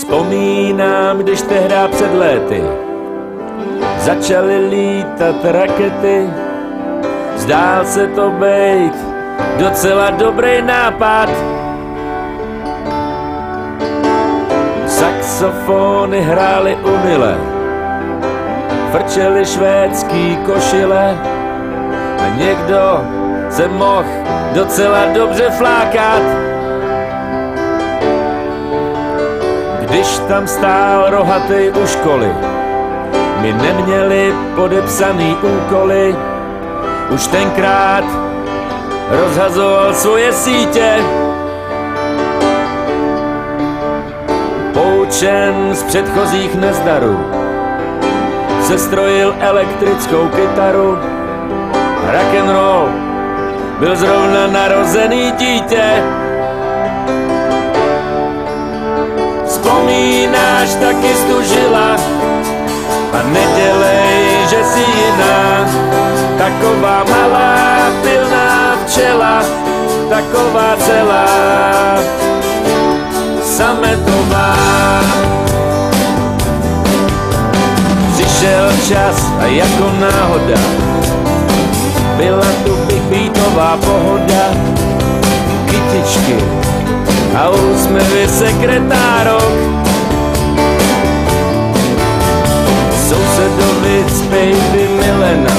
Vzpomínám, když tehdy před léty začaly lítat rakety. Zdál se to bejt docela dobrý nápad. Saxofony hrály umile, frčely švédský košile a někdo se mohl docela dobře flákat. Když tam stál rohatej u školy, my neměli podepsaný úkoly. Už tenkrát rozhazoval svoje sítě. Poučen z předchozích nezdarů sestrojil elektrickou kytaru. Rock'n'roll byl zrovna narozený dítě. Vzpomínáš, taky stužila a nedělej, že jsi jiná. Taková malá pilná včela, taková celá sametová. Přišel čas a jako náhoda byla tu beatová pohoda. Kytičky a úsměvy sekretárok. Sousedovic baby Milena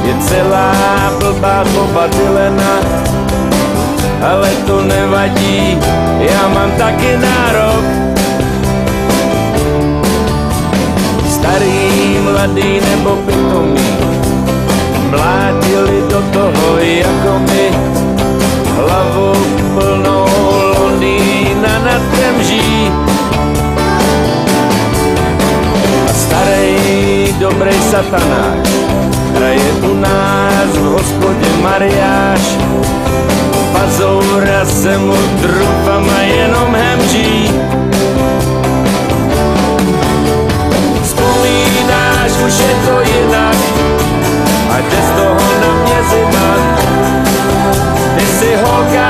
je celá blbá Boba Dylana. Ale to nevadí, já mám taky nárok. Starý, mladý nebo pitomý mlátili do toho jako my. Hlavu plnou Londýna nad Temží. A starý, dobrý satanáš hraje u nás v hospodě mariáš. Pazoura se mu trupama jenom hemží. Vzpomínáš, už je to jinak a jde z toho na mě zima. Ty si holka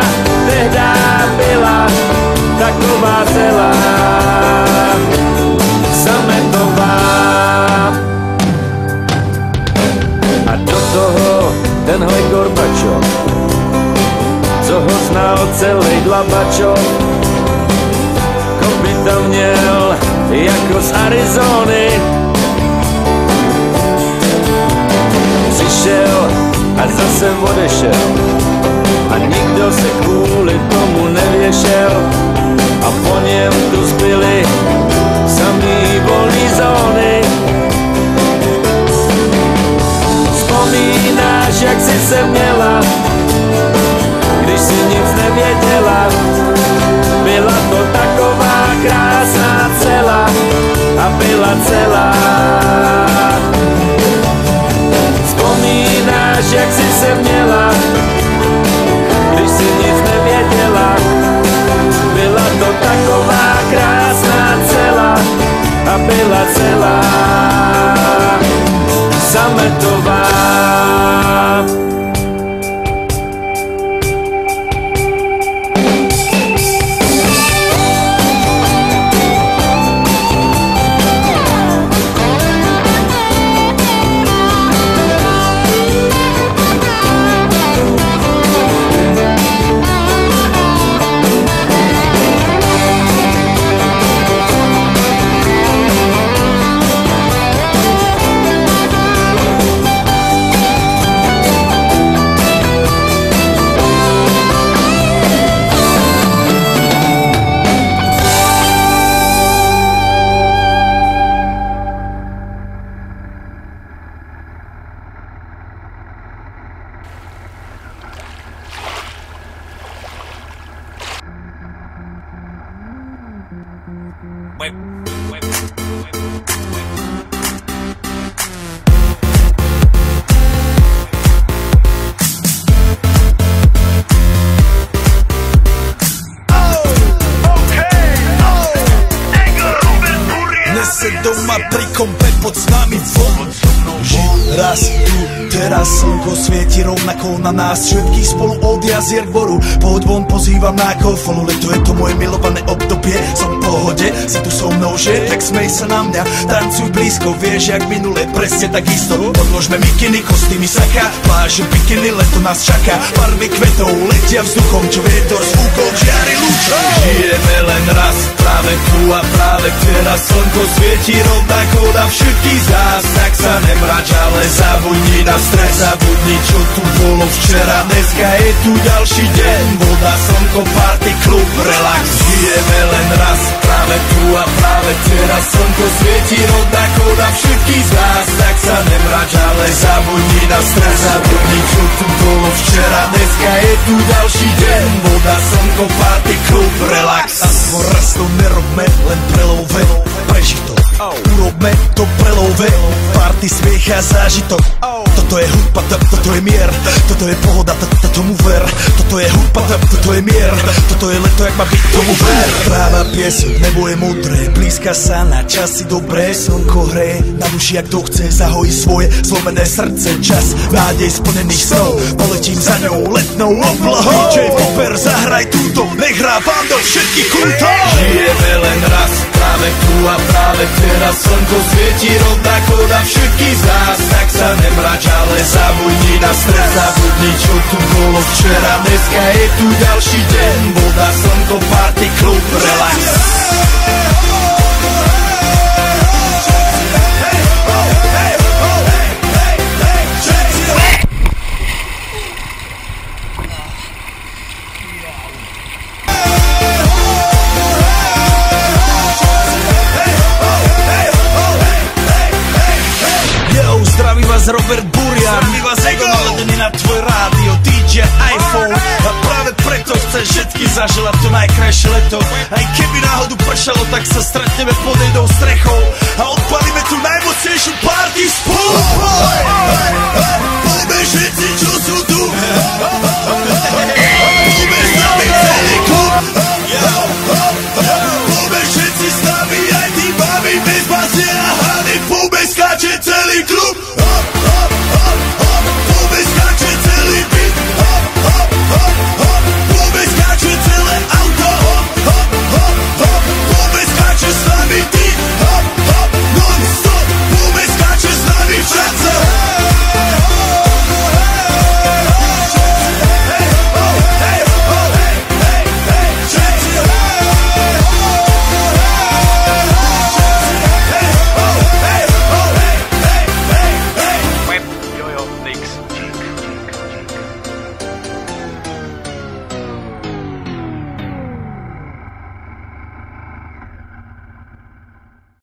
tehda byla taková celá sametová. A do toho tenhle Gorbačov, co ho znal celý Dlabačov, kopyta měl jako z Arizony. Přišel a zase odešel a nikdo se kvůli tomu nevěšel. A po něm tu zbyly samý volný zóny. Vzpomínáš, jak jsi se měla, když si nic nevěděla. Byla to taková krásná celá a byla celá. Vzpomínáš, jak jsi se měla, když si nic nevěděla. Byla to taková krásná celá a byla celá sametová. Teraz slnko svieti rovnako na nás všetkých spolu od jazier k boru. Poď von, pozývam na kofolu, leto je to moje milované obdobie. Som v pohode, si tu so mnou, že? Tak smej sa na mňa, tancuj blízko, vieš jak minule, presne tak isto. Odložme mikiny, kostýmy, saka, pláže, bikiny, leto nás čaká. Farby kvetov letia vzduchom, čo vietor s fúkou žiari lúčom. Žijeme len raz, práve tu a práve teraz slnko svieti rovnako na všetkých z nás. Tak sa nemrač, ale zabudni na stres, zabudni čo tu bolo včera. Dneska je tu ďalší deň, voda, slnko, party, klub, relax. Žijeme len raz, práve tu a práve teraz slnko svieti rovnako na všetkých z nás. Tak sa nemrač, ale zabudni na stres, zabudni čo tu bolo včera. Dneska je tu ďalší deň, voda, slnko, party, klub, relax. Aspoň raz to nerobme, len prelove, preži to. Urobme to prelove, party, smiech a zážitok. Toto je hudba, toto je mier, toto je pohoda, tomu ver. Toto je hudba, toto je mier, toto je leto, jak má byť, tomu ver. Práva pieseň, nebo je modré, blízka sa na časy dobré. Slnko hreje na duši, jak to chce, zahojí svoje zlomené srdce. Čas nádej splnených snov, poletím za ňou letnou oblohou. DJ Popper, zahraj túto, nech hrá vám do všetkých kútov. Žijeme len raz, práve tu a práve teraz slnko svieti rovnako na všetkých z nás. Tak sa nemrač, ale zabudni na stres, zabudni čo tu bolo včera. Dneska je tu ďalší deň, voda, slnko, party, klub, relax. Zdraví vás Robert Burian, zdraví vás Ego naladený na tvoj rádio, DJ iPhone. A práve preto chcem všetky zaželať to najkrajšie leto. Aj keby náhodu pršalo, tak sa stretneme pod jednou strechou a odpalíme tú najmocnejšiu party spolu.